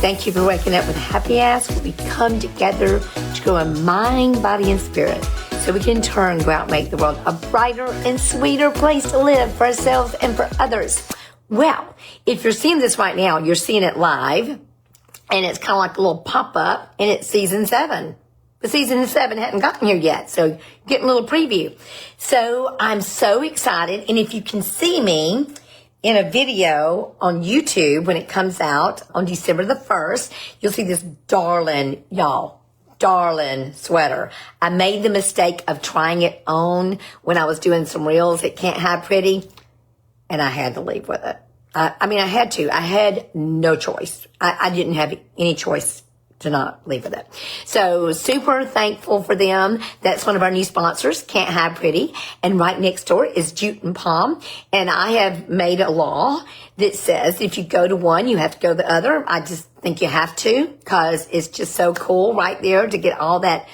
Thank you for waking up with a happy ass. We come together to grow in mind, body, and spirit so we can in turn go out and make the world a brighter and sweeter place to live for ourselves and for others. Well, if you're seeing this right now, you're seeing it live, and it's kind of like a little pop-up, and it's season 7. But season 7 hadn't gotten here yet, so getting a little preview. So I'm so excited, and if you can see me in a video on YouTube when it comes out on December the 1st, you'll see this darling sweater. I made the mistake of trying it on when I was doing some reels at Can't Hide Pretty, and I had to leave with it. I had to. I had no choice. I didn't have any choice to not leave with it. So super thankful for them. That's one of our new sponsors, Can't Hide Pretty. And right next door is Jute and Palm. And I have made a law that says if you go to one, you have to go to the other. I just think you have to, because it's just so cool right there to get all that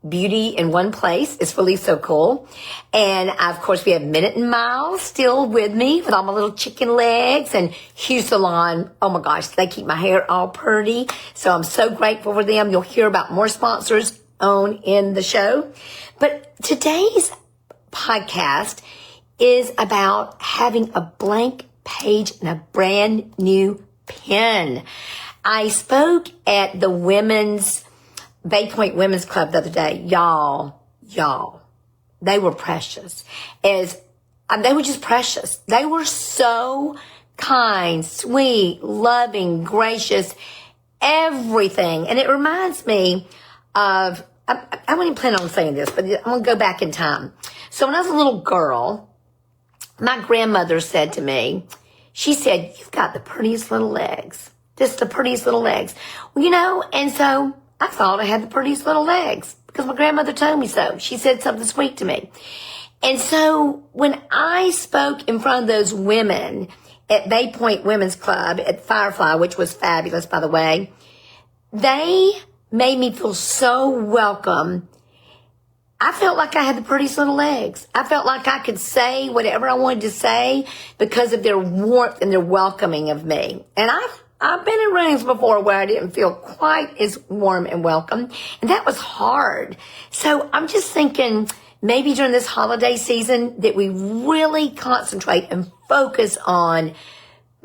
beauty in one place. It's really so cool. And of course we have Minute and Miles still with me with all my little chicken legs, and Hue Salon. Oh my gosh, they keep my hair all pretty. So I'm so grateful for them. You'll hear about more sponsors in the show. But today's podcast is about having a blank page and a brand new pen. I spoke at the Bay Point Women's Club the other day. Y'all, they were precious. They were just precious. They were so kind, sweet, loving, gracious, everything. And it reminds me of, I wouldn't even plan on saying this, but I'm going to go back in time. So when I was a little girl, my grandmother said to me, she said, "You've got the prettiest little legs. Just the prettiest little legs." Well, and so I thought I had the prettiest little legs because my grandmother told me so. She said something sweet to me. And so when I spoke in front of those women at Bay Point Women's Club at Firefly, which was fabulous, by the way, they made me feel so welcome. I felt like I had the prettiest little legs. I felt like I could say whatever I wanted to say because of their warmth and their welcoming of me. And I've been in rooms before where I didn't feel quite as warm and welcome, and that was hard. So I'm just thinking maybe during this holiday season that we really concentrate and focus on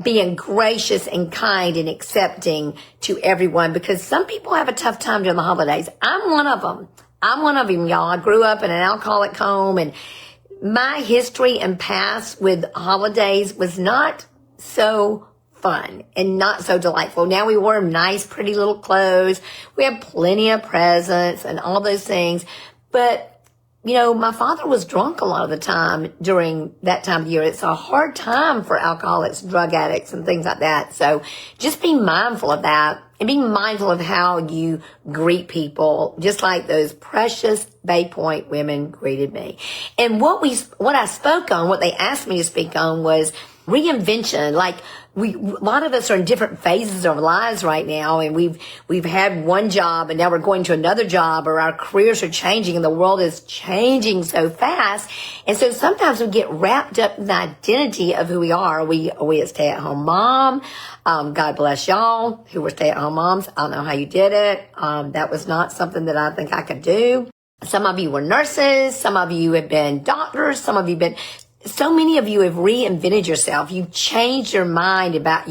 being gracious and kind and accepting to everyone, because some people have a tough time during the holidays. I'm one of them, y'all. I grew up in an alcoholic home, and my history and past with holidays was not so fun and not so delightful. Now we wore nice, pretty little clothes. We had plenty of presents and all those things. But, my father was drunk a lot of the time during that time of year. It's a hard time for alcoholics, drug addicts, and things like that. So just be mindful of that and be mindful of how you greet people, just like those precious Bay Point women greeted me. And what I spoke on, what they asked me to speak on was reinvention. Like a lot of us are in different phases of our lives right now, and we've had one job and now we're going to another job, or our careers are changing and the world is changing so fast. And so sometimes we get wrapped up in the identity of who we are. Are we a stay-at-home mom? God bless y'all who were stay-at-home moms. I don't know how you did it. That was not something that I think I could do. Some of you were nurses. Some of you have been doctors. So many of you have reinvented yourself. You've changed your mind about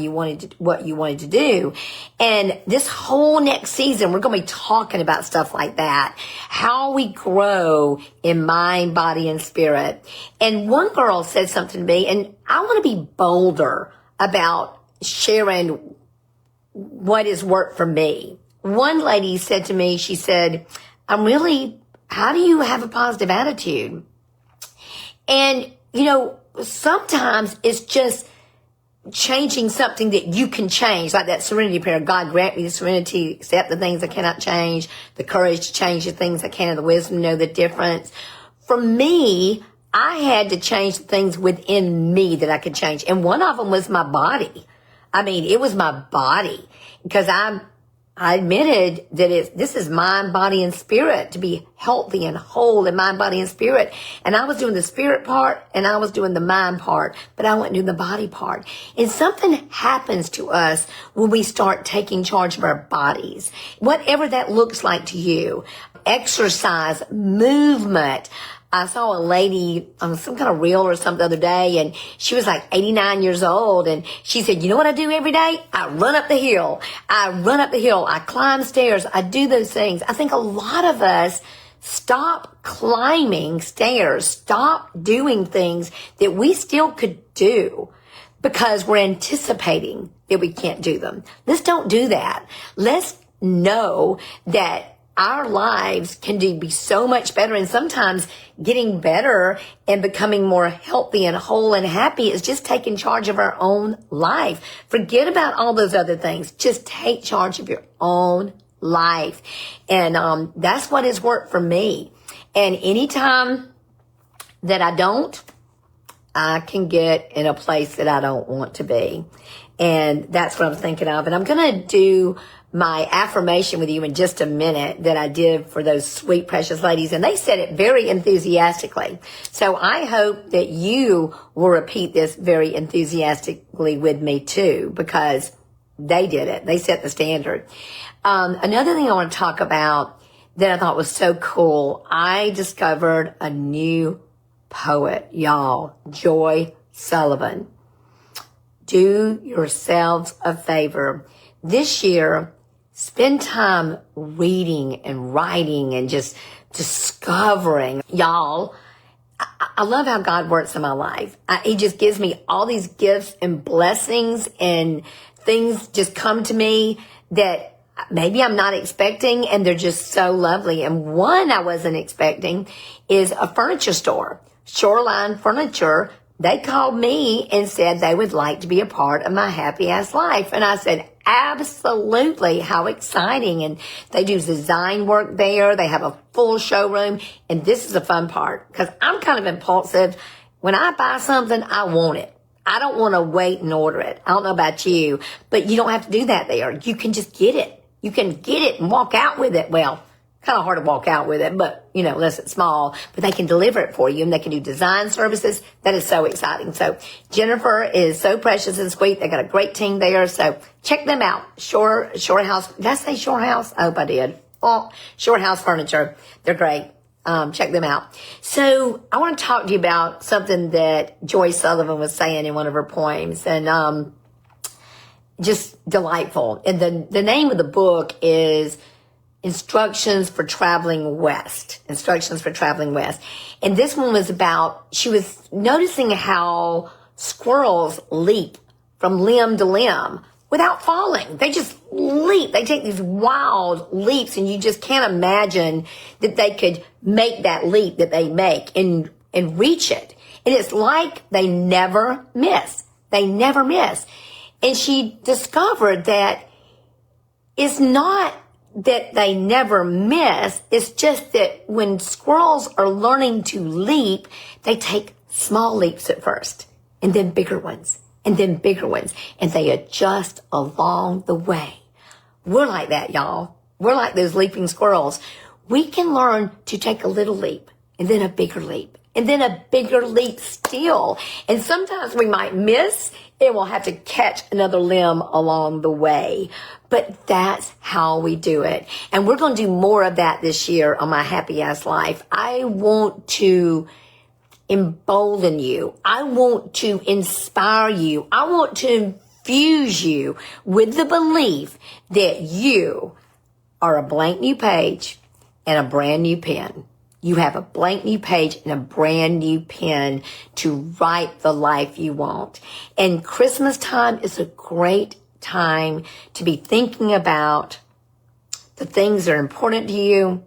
what you wanted to do. And this whole next season, we're going to be talking about stuff like that. How we grow in mind, body, and spirit. And one girl said something to me, and I want to be bolder about sharing what has worked for me. One lady said to me, she said, how do you have a positive attitude? And sometimes it's just changing something that you can change, like that serenity prayer. God grant me the serenity, accept the things I cannot change, the courage to change the things I can, and the wisdom to know the difference. For me, I had to change the things within me that I could change. And one of them was my body. It was my body, because I'm I admitted that this is mind, body, and spirit, to be healthy and whole in mind, body, and spirit. And I was doing the spirit part and I was doing the mind part, but I wasn't doing the body part. And something happens to us when we start taking charge of our bodies, whatever that looks like to you. Exercise, movement. I saw a lady on some kind of reel or something the other day, and she was like 89 years old, and she said, you know what I do every day? I run up the hill. I climb stairs. I do those things. I think a lot of us stop climbing stairs, stop doing things that we still could do because we're anticipating that we can't do them. Let's don't do that. Let's know that our lives can be so much better, and sometimes getting better and becoming more healthy and whole and happy is just taking charge of our own life. Forget about all those other things. Just take charge of your own life. And that's what has worked for me. And anytime that I don't, I can get in a place that I don't want to be. And that's what I'm thinking of. And I'm going to do my affirmation with you in just a minute that I did for those sweet, precious ladies. And they said it very enthusiastically. So I hope that you will repeat this very enthusiastically with me too, because they did it. They set the standard. Another thing I want to talk about that I thought was so cool, I discovered a new poet, y'all, Joy Sullivan. Do yourselves a favor. This year, spend time reading and writing and just discovering. Y'all, I love how God works in my life. He just gives me all these gifts and blessings, and things just come to me that maybe I'm not expecting, and they're just so lovely. And one I wasn't expecting is a furniture store, Shoreline Furniture. They called me and said they would like to be a part of my happy ass life. And I said, absolutely. How exciting. And they do design work there. They have a full showroom. And this is the fun part, because I'm kind of impulsive. When I buy something, I want it. I don't want to wait and order it. I don't know about you, but you don't have to do that there. You can just get it. You can get it and walk out with it. Well, kind of hard to walk out with it, but unless it's small, but they can deliver it for you, and they can do design services. That is so exciting. So Jennifer is so precious and sweet. They got a great team there. So check them out. Shore House. Did I say Shore House? I hope I did. Oh, Shore House Furniture. They're great. Check them out. So I want to talk to you about something that Joy Sullivan was saying in one of her poems, and just delightful. And the name of the book is Instructions for Traveling West. And this one was about, she was noticing how squirrels leap from limb to limb without falling. They just leap. They take these wild leaps, and you just can't imagine that they could make that leap that they make and reach it. And it's like they never miss. And she discovered that it's not that they never miss. It's just that when squirrels are learning to leap, they take small leaps at first, and then bigger ones, and they adjust along the way. We're like that, y'all. We're like those leaping squirrels. We can learn to take a little leap, and then a bigger leap, and then a bigger leap still. And sometimes we might miss, and we'll have to catch another limb along the way. But that's how we do it. And we're going to do more of that this year on My Happy Ass Life. I want to embolden you. I want to inspire you. I want to infuse you with the belief that you are a blank new page and a brand new pen. You have a blank new page and a brand new pen to write the life you want. And Christmas time is a great time to be thinking about the things that are important to you,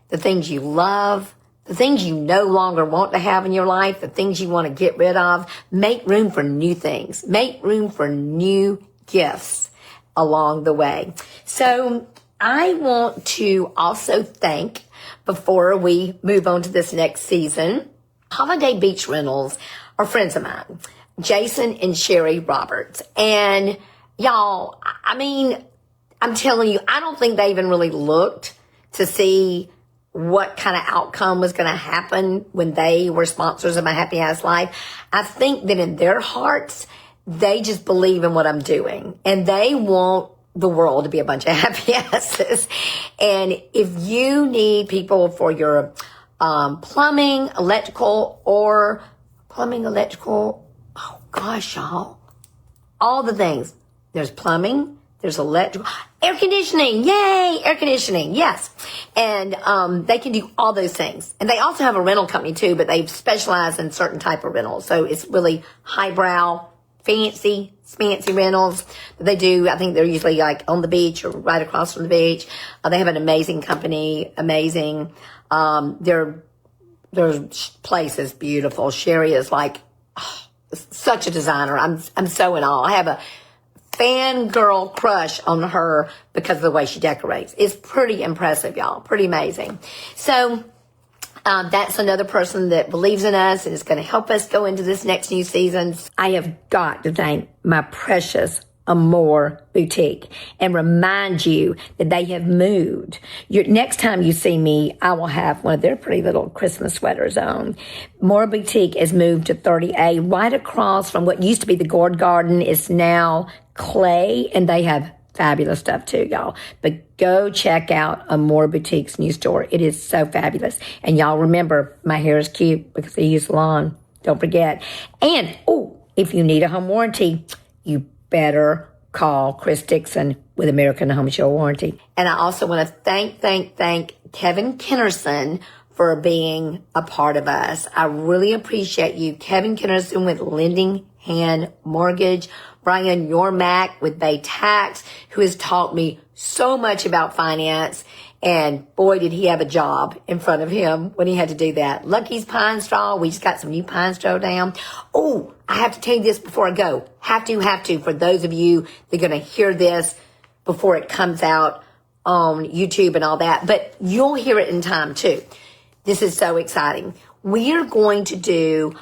the things you love, the things you no longer want to have in your life, the things you want to get rid of. Make room for new things. Make room for new gifts along the way. So I want to also thank, before we move on to this next season, Holiday Beach Rentals are friends of mine, Jason and Sherry Roberts. And y'all, I I'm telling you, I don't think they even really looked to see what kind of outcome was going to happen when they were sponsors of my Happy Ass Life. I think that in their hearts, they just believe in what I'm doing, and they want the world to be a bunch of happy asses. And if you need people for your plumbing, electrical, oh gosh, y'all, all the things. There's plumbing, there's electrical, air conditioning, yay, air conditioning, yes. And they can do all those things. And they also have a rental company too, but they specialize in certain type of rentals. So it's really highbrow, fancy rentals that they do. I think they're usually like on the beach or right across from the beach. They have an amazing company, their place is beautiful. Sherry is like such a designer. I'm so in awe. I have a fangirl crush on her because of the way she decorates. It's pretty impressive, y'all. Pretty amazing. So that's another person that believes in us and is going to help us go into this next new season. I have got to thank my precious Amore Boutique and remind you that they have moved. Next time you see me, I will have one of their pretty little Christmas sweaters on. Amore Boutique has moved to 30A, right across from what used to be the Gourd Garden. It's now Clay, and they have fabulous stuff too, y'all. But go check out Amore Boutique's new store. It is so fabulous. And y'all remember, my hair is cute because I use salon. Don't forget. And, if you need a home warranty, you better call Chris Dixon with American Home Show Warranty. And I also want to thank Kevin Kennerson for being a part of us. I really appreciate you. Kevin Kennerson with Lending Hand Mortgage. Brian Yormack with Bay Tax, who has taught me so much about finance. And boy, did he have a job in front of him when he had to do that. Lucky's Pine Straw. We just got some new pine straw down. Oh, I have to tell you this before I go. Have to, for those of you that are going to hear this before it comes out on YouTube and all that. But you'll hear it in time too. This is so exciting. We are going to do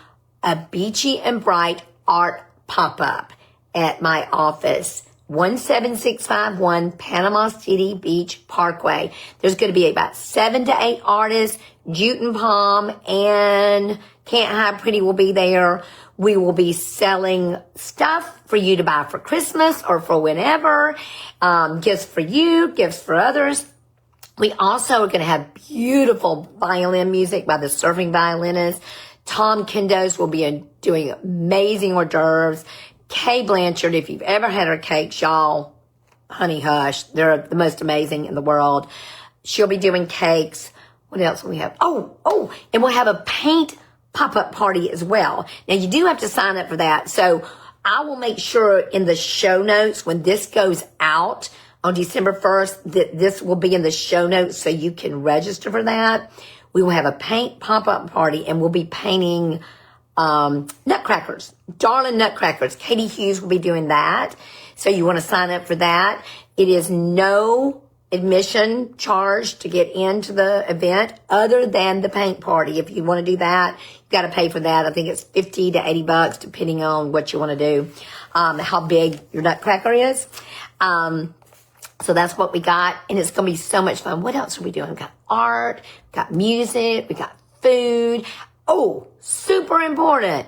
a Beachy and Bright Art pop-up at my office, 17651 Panama City Beach Parkway. There's going to be about 7 to 8 artists. Jute and Palm and Can't Hide Pretty will be there. We will be selling stuff for you to buy for Christmas or for whenever. Gifts for you, gifts for others. We also are going to have beautiful violin music by the surfing violinist. Tom Kindos will be doing amazing hors d'oeuvres. Kay Blanchard, if you've ever had her cakes, y'all, honey hush. They're the most amazing in the world. She'll be doing cakes. What else will we have? Oh, and we'll have a paint pop-up party as well. Now, you do have to sign up for that. So I will make sure in the show notes when this goes out on December 1st that this will be in the show notes so you can register for that. We will have a paint pop-up party, and we'll be painting nutcrackers, darling nutcrackers. Katie Hughes will be doing that. So you want to sign up for that. It is no admission charge to get into the event other than the paint party. If you want to do that, you got to pay for that. I think it's $50 to $80 depending on what you want to do, how big your nutcracker is. So that's what we got, and it's going to be so much fun. What else are we doing? We got art, we got music, we got food. Oh, super important.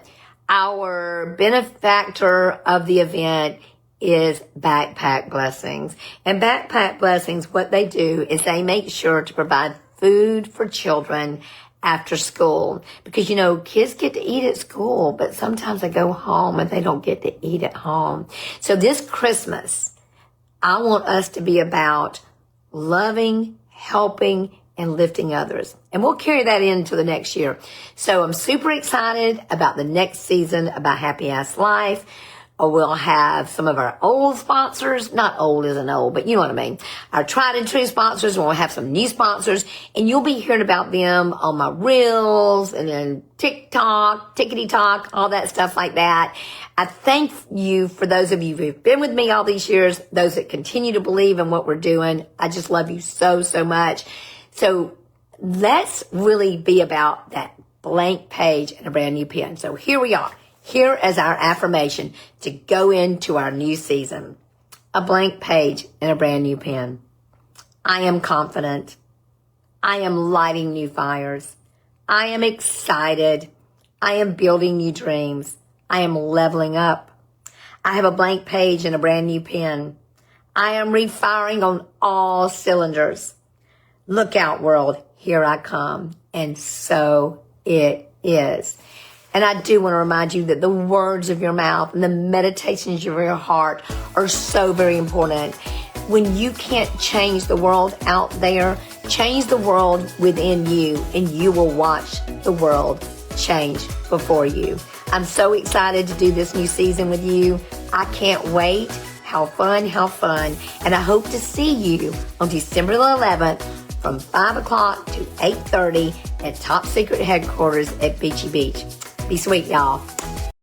Our benefactor of the event is Backpack Blessings. And Backpack Blessings, what they do is they make sure to provide food for children after school. Because, you know, kids get to eat at school, but sometimes they go home and they don't get to eat at home. So this Christmas, I want us to be about loving, helping, and lifting others. And we'll carry that into the next year. So I'm super excited about the next season about Happy Ass Life. We'll have some of our old sponsors, not old isn't old, but you know what I mean. Our tried and true sponsors, and we'll have some new sponsors, and you'll be hearing about them on my Reels and then TikTok, Tickety Talk, all that stuff like that. I thank you for those of you who've been with me all these years, those that continue to believe in what we're doing. I just love you so, so much. So let's really be about that blank page and a brand new pen. So here we are. Here is our affirmation to go into our new season. a blank page and a brand new pen. I am confident. I am lighting new fires. I am excited. I am building new dreams. I am leveling up. I have a blank page and a brand new pen. I am refiring on all cylinders. Look out, world. Here I come. And so it is. And I do want to remind you that the words of your mouth and the meditations of your heart are so very important. When you can't change the world out there, change the world within you, and you will watch the world change before you. I'm so excited to do this new season with you. I can't wait. How fun, how fun. And I hope to see you on December the 11th from 5 o'clock to 8:30 at Top Secret Headquarters at Beachy Beach. Be sweet, y'all.